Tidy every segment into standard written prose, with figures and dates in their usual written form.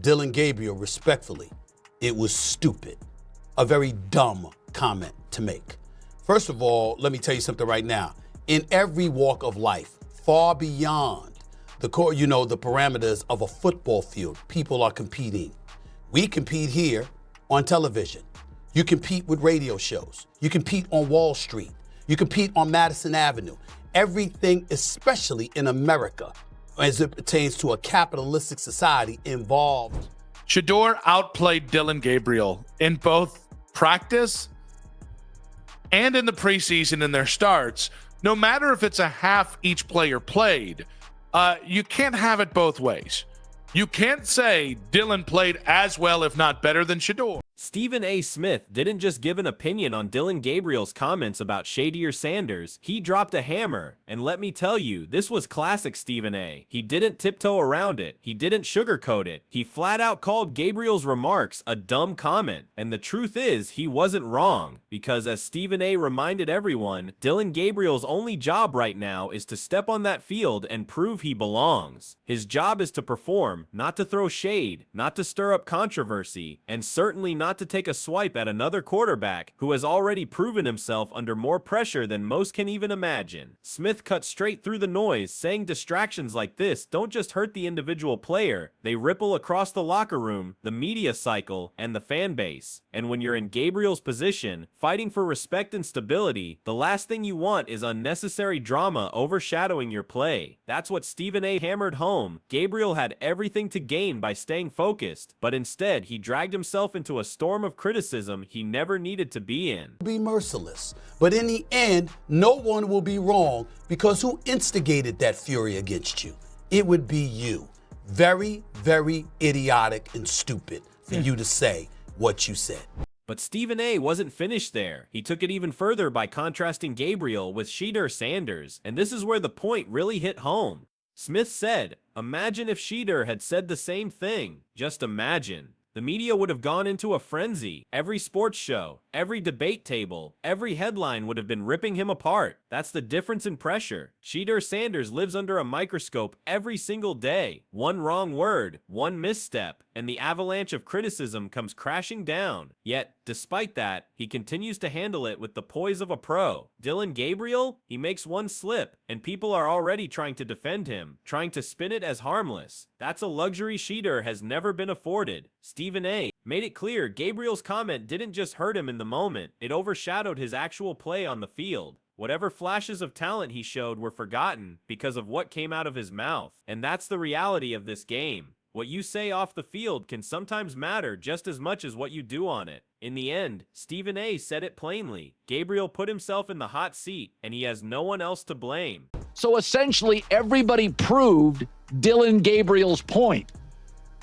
Dillon Gabriel, respectfully, it was stupid. A very dumb comment to make. First of all, let me tell you something right now. In every walk of life, far beyond the parameters of a football field, people are competing. We compete here on television. You compete with radio shows. You compete on Wall Street. You compete on Madison Avenue. Everything, especially in America, as it pertains to a capitalistic society, involved. Shedeur outplayed Dillon Gabriel in both practice and in the preseason in their starts. No matter if it's a half each player played, you can't have it both ways. You can't say Dillon played as well, if not better, than Shedeur. Stephen A. Smith didn't just give an opinion on Dillon Gabriel's comments about Shedeur Sanders. He dropped a hammer, and let me tell you, this was classic Stephen A. He didn't tiptoe around it. He didn't sugarcoat it. He flat out called Gabriel's remarks a dumb comment. And the truth is, he wasn't wrong, because as Stephen A. reminded everyone, Dillon Gabriel's only job right now is to step on that field and prove he belongs. His job is to perform, not to throw shade, not to stir up controversy, and certainly not to take a swipe at another quarterback who has already proven himself under more pressure than most can even imagine. Smith cut straight through the noise, saying distractions like this don't just hurt the individual player, they ripple across the locker room, the media cycle, and the fan base. And when you're in Gabriel's position, fighting for respect and stability, the last thing you want is unnecessary drama overshadowing your play. That's what Stephen A. hammered home. Gabriel had everything to gain by staying focused, but instead he dragged himself into a storm of criticism he never needed to be in. Be merciless, but in the end, no one will be wrong, because who instigated that fury against you? It would be you. Very, very idiotic and stupid for you to say what you said. But Stephen A. wasn't finished there. He took it even further by contrasting Gabriel with Shedeur Sanders, and this is where the point really hit home. Smith said, "Imagine if Shedeur had said the same thing. Just imagine." The media would have gone into a frenzy. Every sports show, every debate table, every headline would have been ripping him apart. That's the difference in pressure. Shedeur Sanders lives under a microscope every single day. One wrong word, one misstep, and the avalanche of criticism comes crashing down. Yet, despite that, he continues to handle it with the poise of a pro. Dillon Gabriel, he makes one slip, and people are already trying to defend him, trying to spin it as harmless. That's a luxury Shedeur has never been afforded. Stephen A. made it clear Gabriel's comment didn't just hurt him in the moment, it overshadowed his actual play on the field. Whatever flashes of talent he showed were forgotten because of what came out of his mouth. And that's the reality of this game. What you say off the field can sometimes matter just as much as what you do on it. In the end, Stephen A. said it plainly. Gabriel put himself in the hot seat, and he has no one else to blame. So essentially, everybody proved Dillon Gabriel's point,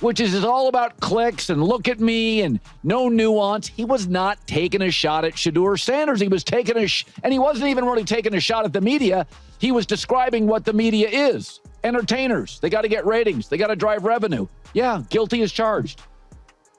which is it's all about clicks and look at me and no nuance. He was not taking a shot at Shedeur Sanders. He was taking and he wasn't even really taking a shot at the media. He was describing what the media is. Entertainers. They got to get ratings. They got to drive revenue. Yeah, guilty as charged.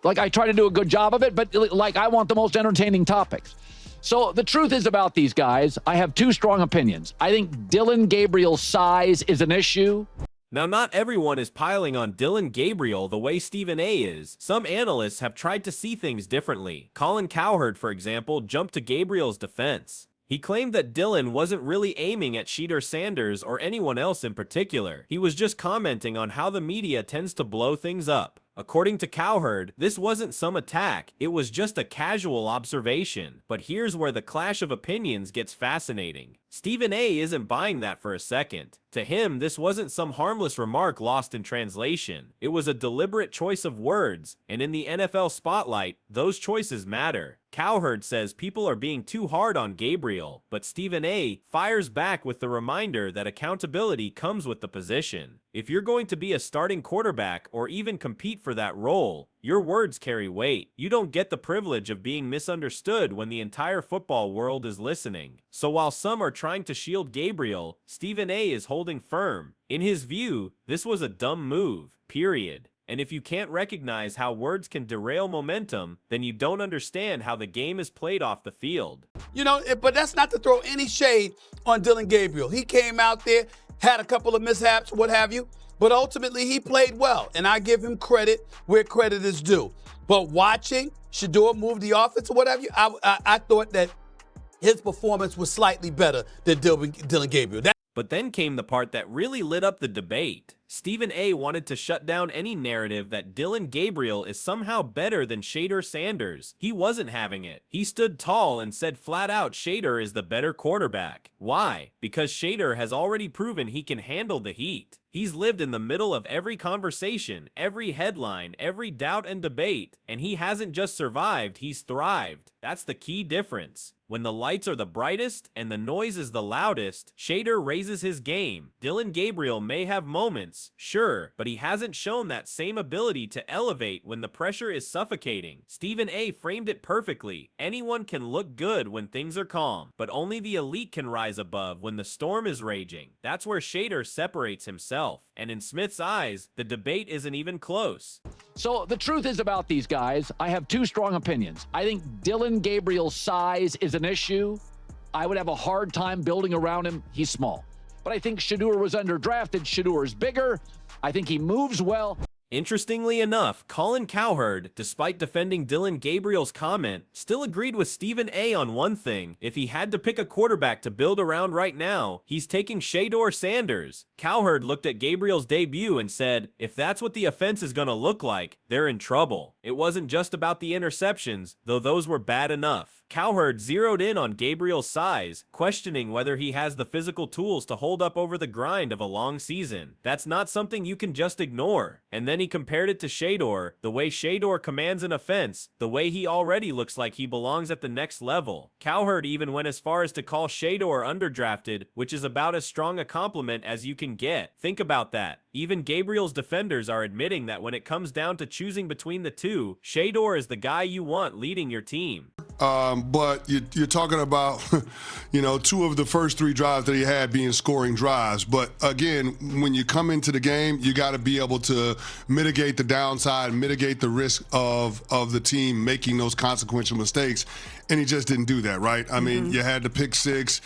Like, I try to do a good job of it, but like, I want the most entertaining topics. So the truth is about these guys, I have two strong opinions. I think Dillon Gabriel's size is an issue. Now, not everyone is piling on Dillon Gabriel the way Stephen A. is. Some analysts have tried to see things differently. Colin Cowherd, for example, jumped to Gabriel's defense. He claimed that Dillon wasn't really aiming at Shedeur Sanders or anyone else in particular. He was just commenting on how the media tends to blow things up. According to Cowherd, this wasn't some attack, it was just a casual observation. But here's where the clash of opinions gets fascinating. Stephen A. isn't buying that for a second. To him, this wasn't some harmless remark lost in translation. It was a deliberate choice of words, and in the NFL spotlight, those choices matter. Cowherd says people are being too hard on Gabriel, but Stephen A. fires back with the reminder that accountability comes with the position. If you're going to be a starting quarterback or even compete for that role, your words carry weight. You don't get the privilege of being misunderstood when the entire football world is listening. So while some are trying to shield Gabriel, Stephen A. is holding firm. In his view, this was a dumb move, period. And if you can't recognize how words can derail momentum, then you don't understand how the game is played off the field. You know, but that's not to throw any shade on Dillon Gabriel. He came out there, had a couple of mishaps, what have you. but ultimately he played well, and I give him credit where credit is due. But watching Shedeur move the offense or whatever, I thought that his performance was slightly better than Dillon Gabriel. But then came the part that really lit up the debate. Stephen A. wanted to shut down any narrative that Dillon Gabriel is somehow better than Shedeur Sanders. He wasn't having it. He stood tall and said flat out Shedeur is the better quarterback. Why? Because Shedeur has already proven he can handle the heat. He's lived in the middle of every conversation, every headline, every doubt and debate, and he hasn't just survived, he's thrived. That's the key difference. When the lights are the brightest and the noise is the loudest, Shedeur raises his game. Dillon Gabriel may have moments, sure, but he hasn't shown that same ability to elevate when the pressure is suffocating. Stephen A. framed it perfectly. Anyone can look good when things are calm, but only the elite can rise above when the storm is raging. That's where Shedeur separates himself. And in Smith's eyes, the debate isn't even close. So the truth is about these guys, I have two strong opinions. I think Dillon Gabriel's size is an issue. I would have a hard time building around him. He's small. But I think Shedeur was underdrafted. Shedeur is bigger. I think he moves well. Interestingly enough, Colin Cowherd, despite defending Dillon Gabriel's comment, still agreed with Stephen A. on one thing. If he had to pick a quarterback to build around right now, he's taking Shedeur Sanders. Cowherd looked at Gabriel's debut and said, if that's what the offense is going to look like, they're in trouble. It wasn't just about the interceptions, though those were bad enough. Cowherd zeroed in on Gabriel's size, questioning whether he has the physical tools to hold up over the grind of a long season. That's not something you can just ignore. And then he compared it to Shedeur, the way Shedeur commands an offense, the way he already looks like he belongs at the next level. Cowherd even went as far as to call Shedeur underdrafted, which is about as strong a compliment as you can get. Think about that. Even Gabriel's defenders are admitting that when it comes down to choosing between the two, Shedeur is the guy you want leading your team. But you're talking about, two of the first three drives that he had being scoring drives. But again, when you come into the game, you got to be able to mitigate the downside, mitigate the risk of the team making those consequential mistakes. And he just didn't do that, right? I mean, you had the pick six.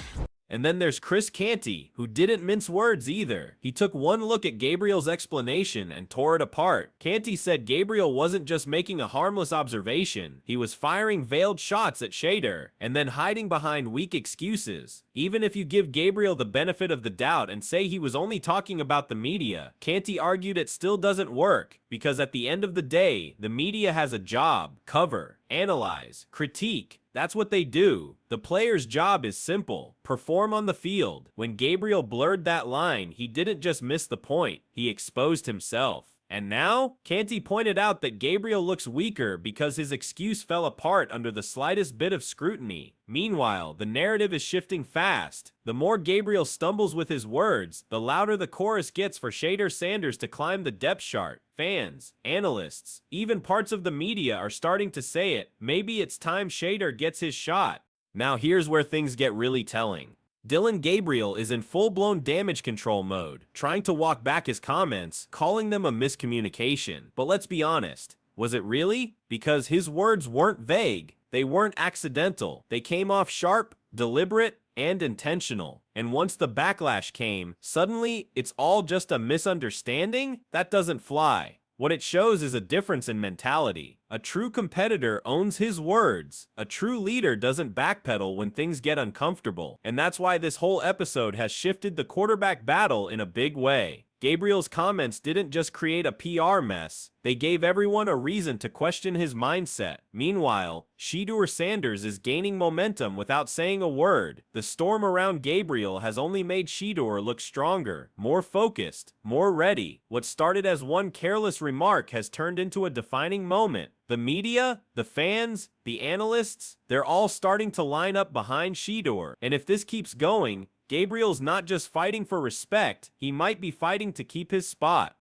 And then there's Chris Canty, who didn't mince words either. He took one look at Gabriel's explanation and tore it apart. Canty said Gabriel wasn't just making a harmless observation, he was firing veiled shots at Shedeur, and then hiding behind weak excuses. Even if you give Gabriel the benefit of the doubt and say he was only talking about the media, Canty argued it still doesn't work, because at the end of the day, the media has a job: cover, analyze, critique. That's what they do. The player's job is simple: perform on the field. When Gabriel blurred that line, he didn't just miss the point, he exposed himself. And now, Canty pointed out that Gabriel looks weaker because his excuse fell apart under the slightest bit of scrutiny. Meanwhile, the narrative is shifting fast. The more Gabriel stumbles with his words, the louder the chorus gets for Shedeur Sanders to climb the depth chart. Fans, analysts, even parts of the media are starting to say it. Maybe it's time Shedeur gets his shot. Now here's where things get really telling. Dillon Gabriel is in full-blown damage control mode, trying to walk back his comments, calling them a miscommunication. But let's be honest, was it really? Because his words weren't vague, they weren't accidental, they came off sharp, deliberate, and intentional. And once the backlash came, suddenly it's all just a misunderstanding? That doesn't fly. What it shows is a difference in mentality. A true competitor owns his words. A true leader doesn't backpedal when things get uncomfortable. And that's why this whole episode has shifted the quarterback battle in a big way. Gabriel's comments didn't just create a PR mess, they gave everyone a reason to question his mindset. Meanwhile, Shedeur Sanders is gaining momentum without saying a word. The storm around Gabriel has only made Shedeur look stronger, more focused, more ready. What started as one careless remark has turned into a defining moment. The media, the fans, the analysts, they're all starting to line up behind Shedeur. And if this keeps going, Gabriel's not just fighting for respect, he might be fighting to keep his spot.